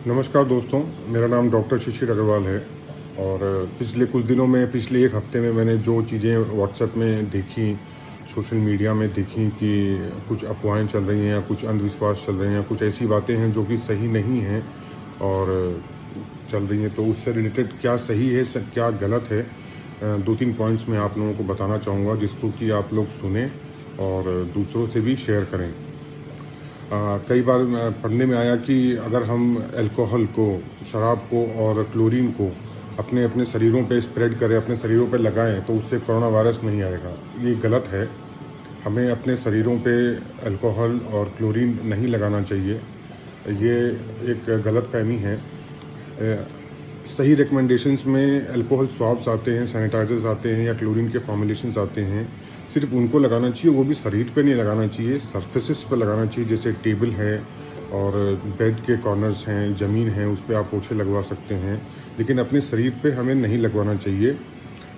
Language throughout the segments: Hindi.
नमस्कार दोस्तों, मेरा नाम डॉक्टर शिशिर अग्रवाल है। और पिछले कुछ दिनों में, पिछले एक हफ्ते में मैंने जो चीज़ें व्हाट्सएप में देखी, सोशल मीडिया में देखी कि कुछ अफवाहें चल रही हैं या कुछ अंधविश्वास चल रहे हैं, कुछ ऐसी बातें हैं जो कि सही नहीं हैं और चल रही हैं। तो उससे रिलेटेड क्या सही है, क्या गलत है, दो तीन पॉइंट्स मैं आप लोगों को बताना चाहूँगा, जिसको कि आप लोग सुने और दूसरों से भी शेयर करें। कई बार पढ़ने में आया कि अगर हम अल्कोहल को, शराब को और क्लोरीन को अपने अपने शरीरों पे स्प्रेड करें, अपने शरीरों पे लगाएं, तो उससे कोरोना वायरस नहीं आएगा। ये गलत है। हमें अपने शरीरों पे अल्कोहल और क्लोरीन नहीं लगाना चाहिए। ये एक गलत फहमी है। सही रिकमेंडेशंस में अल्कोहल स्वाब्स आते हैं, सैनिटाइजर्स आते हैं या क्लोरीन के फॉर्मुलेशंस आते हैं, सिर्फ उनको लगाना चाहिए। वो भी शरीर पे नहीं लगाना चाहिए, सरफेसेस पे लगाना चाहिए। जैसे टेबल है और बेड के कॉर्नर्स हैं, ज़मीन है, उस पर आप पोछे लगवा सकते हैं, लेकिन अपने शरीर पे हमें नहीं लगवाना चाहिए।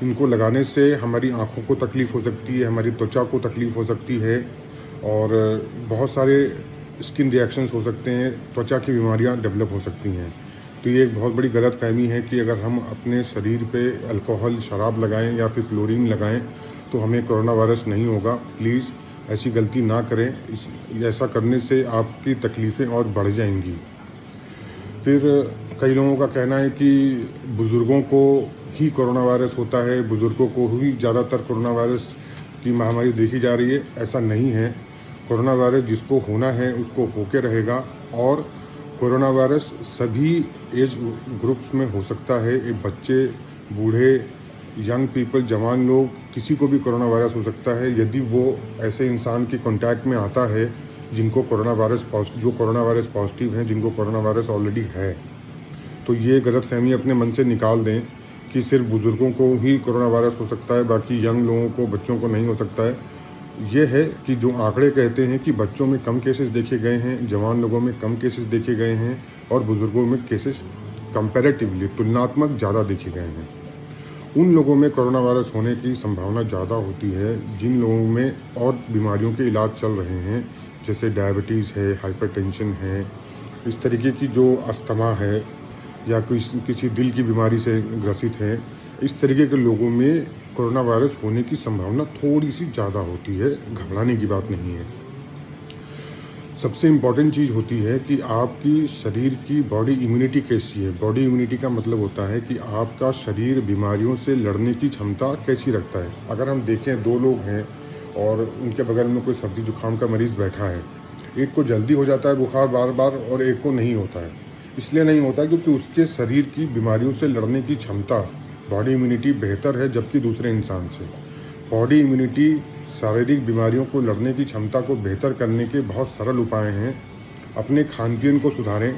इनको लगाने से हमारी आँखों को तकलीफ़ हो सकती है, हमारी त्वचा को तकलीफ़ हो सकती है और बहुत सारे स्किन रिएक्शंस हो सकते हैं, त्वचा की बीमारियाँ डेवलप हो सकती हैं। तो ये एक बहुत बड़ी गलतफ़हमी है कि अगर हम अपने शरीर पे अल्कोहल, शराब लगाएं या फिर क्लोरीन लगाएं तो हमें कोरोना वायरस नहीं होगा। प्लीज़ ऐसी गलती ना करें। ऐसा करने से आपकी तकलीफ़ें और बढ़ जाएंगी। फिर कई लोगों का कहना है कि बुज़ुर्गों को ही कोरोना वायरस होता है, बुज़ुर्गों को ही ज़्यादातर कोरोना वायरस की महामारी देखी जा रही है। ऐसा नहीं है। कोरोना वायरस जिसको होना है उसको होके रहेगा और कोरोना वायरस सभी एज ग्रुप्स में हो सकता है। एक बच्चे, बूढ़े, यंग पीपल, जवान लोग, किसी को भी कोरोना वायरस हो सकता है यदि वो ऐसे इंसान के कांटेक्ट में आता है जिनको कोरोना वायरस पॉजिटिव हैं, जिनको कोरोना वायरस ऑलरेडी है। तो ये गलतफहमी अपने मन से निकाल दें कि सिर्फ बुज़ुर्गों को ही कोरोना वायरस हो सकता है, बाकी यंग लोगों को, बच्चों को नहीं हो सकता है। ये है कि जो आंकड़े कहते हैं कि बच्चों में कम केसेस देखे गए हैं, जवान लोगों में कम केसेस देखे गए हैं और बुज़ुर्गों में केसेस कंपैरेटिवली, तुलनात्मक ज़्यादा देखे गए हैं। उन लोगों में कोरोना वायरस होने की संभावना ज़्यादा होती है जिन लोगों में और बीमारियों के इलाज चल रहे हैं, जैसे डायबिटीज़ है, हाइपरटेंशन है, इस तरीके की जो अस्थमा है या किसी दिल की बीमारी से ग्रसित है, इस तरीके के लोगों में कोरोना वायरस होने की संभावना थोड़ी सी ज़्यादा होती है। घबराने की बात नहीं है। सबसे इम्पॉर्टेंट चीज़ होती है कि आपकी शरीर की बॉडी इम्यूनिटी कैसी है। बॉडी इम्यूनिटी का मतलब होता है कि आपका शरीर बीमारियों से लड़ने की क्षमता कैसी रखता है। अगर हम देखें, दो लोग हैं और उनके बगल में कोई सर्दी जुकाम का मरीज़ बैठा है, एक को जल्दी हो जाता है बुखार बार बार और एक को नहीं होता है। इसलिए नहीं होता क्योंकि उसके शरीर की बीमारियों से लड़ने की क्षमता, बॉडी इम्यूनिटी बेहतर है, जबकि दूसरे इंसान से। बॉडी इम्यूनिटी शारीरिक बीमारियों को लड़ने की क्षमता को बेहतर करने के बहुत सरल उपाय हैं। अपने खान पीन को सुधारें।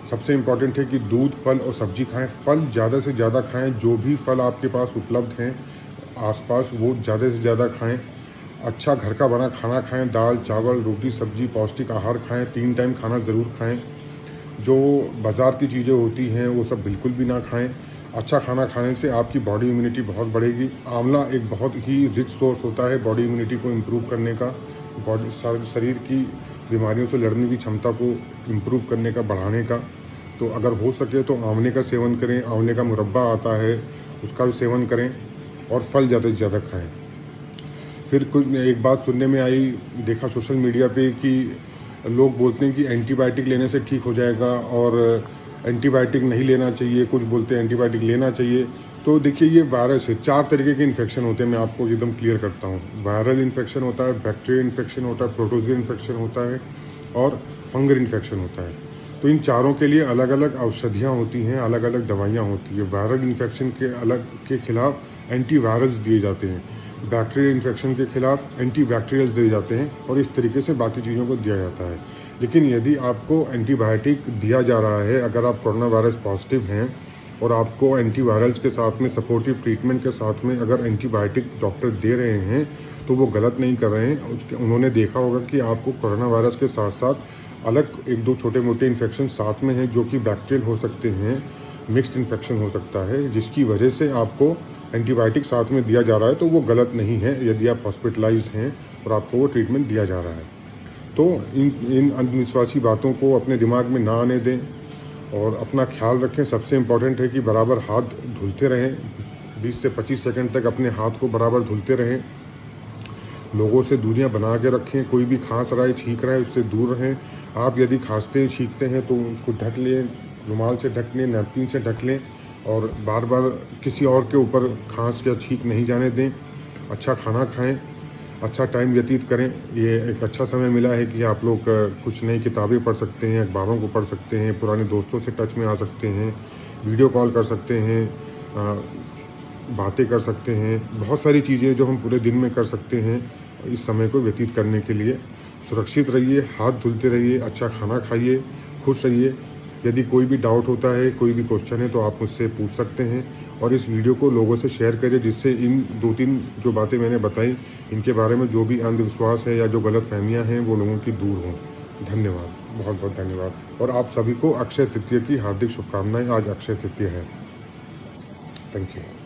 सबसे इम्पॉर्टेंट है कि दूध, फल और सब्जी खाएं। फल ज़्यादा से ज़्यादा खाएं। जो भी फल आपके पास उपलब्ध हैं आसपास, वो ज़्यादा से ज़्यादा खाएं। अच्छा घर का बना खाना खाएं। दाल, चावल, रोटी, सब्जी, पौष्टिक आहार खाएं। 3 टाइम खाना ज़रूर खाएं। जो बाज़ार की चीज़ें होती हैं वो सब बिल्कुल भी ना खाएं। अच्छा खाना खाने से आपकी बॉडी इम्यूनिटी बहुत बढ़ेगी। आंवला एक बहुत ही रिच सोर्स होता है बॉडी इम्यूनिटी को इम्प्रूव करने का, शरीर की बीमारियों से लड़ने की क्षमता को इम्प्रूव करने का, बढ़ाने का। तो अगर हो सके तो आंवले का सेवन करें। आंवले का मुरब्बा आता है, उसका भी सेवन करें और फल ज़्यादा से ज़्यादा खाएँ। फिर कुछ एक बात सुनने में आई, देखा सोशल मीडिया पे कि लोग बोलते हैं कि एंटीबायोटिक लेने से ठीक हो जाएगा और एंटीबायोटिक नहीं लेना चाहिए। कुछ बोलते हैं एंटीबायोटिक लेना चाहिए। तो देखिए, ये वायरस है। 4 तरीके के इन्फेक्शन होते हैं। मैं आपको एकदम क्लियर करता हूँ। वायरल इन्फेक्शन होता है, बैक्टीरियल इन्फेक्शन होता है, प्रोटोजोआ इन्फेक्शन होता है और फंगल इन्फेक्शन होता है। तो इन चारों के लिए अलग अलग औषधियाँ होती हैं, अलग अलग दवाइयाँ होती है। वायरल इन्फेक्शन के खिलाफ एंटीवायरल्स दिए जाते हैं, बैक्टीरियल इन्फेक्शन के खिलाफ एंटीबैक्टीरियल्स दिए जाते हैं और इस तरीके से बाकी चीज़ों को दिया जाता है। लेकिन यदि आपको एंटीबायोटिक दिया जा रहा है, अगर आप कोरोना वायरस पॉजिटिव हैं और आपको एंटीवायरल्स के साथ में, सपोर्टिव ट्रीटमेंट के साथ में अगर एंटीबायोटिक डॉक्टर दे रहे हैं तो वो गलत नहीं कर रहे हैं। उन्होंने देखा होगा कि आपको कोरोना वायरस के साथ साथ अलग 1-2 छोटे मोटे इन्फेक्शन साथ में हैं जो कि बैक्टीरियल हो सकते हैं, मिक्स्ड इन्फेक्शन हो सकता है, जिसकी वजह से आपको एंटीबायोटिक साथ में दिया जा रहा है। तो वो गलत नहीं है यदि आप हॉस्पिटलाइज्ड हैं और आपको वो ट्रीटमेंट दिया जा रहा है। तो इन अंधविश्वासी बातों को अपने दिमाग में ना आने दें और अपना ख्याल रखें। सबसे इम्पोर्टेंट है कि बराबर हाथ धुलते रहें, 20 से 25 सेकंड तक अपने हाथ को बराबर धुलते रहें। लोगों से दूरियां बना के रखें। कोई भी खांस रहा है, छींक रहा है, उससे दूर रहें। आप यदि खांसते छींकते हैं तो उसको ढक लें, रुमाल से ढक लें, नैपकिन से ढक लें और बार बार किसी और के ऊपर खांस या छींक नहीं जाने दें। अच्छा खाना खाएं, अच्छा टाइम व्यतीत करें। ये एक अच्छा समय मिला है कि आप लोग कुछ नई किताबें पढ़ सकते हैं, अखबारों को पढ़ सकते हैं, पुराने दोस्तों से टच में आ सकते हैं, वीडियो कॉल कर सकते हैं, बातें कर सकते हैं। बहुत सारी चीज़ें जो हम पूरे दिन में कर सकते हैं इस समय को व्यतीत करने के लिए। सुरक्षित रहिए, हाथ धुलते रहिए, अच्छा खाना खाइए, खुश रहिए। यदि कोई भी डाउट होता है, कोई भी क्वेश्चन है तो आप मुझसे पूछ सकते हैं। और इस वीडियो को लोगों से शेयर करिए जिससे इन 2-3 जो बातें मैंने बताई इनके बारे में जो भी अंधविश्वास है या जो गलत फहमियाँ हैं वो लोगों की दूर हों। धन्यवाद, बहुत बहुत धन्यवाद। और आप सभी को अक्षय तृतीया की हार्दिक शुभकामनाएं। आज अक्षय तृतीया है। Thank you.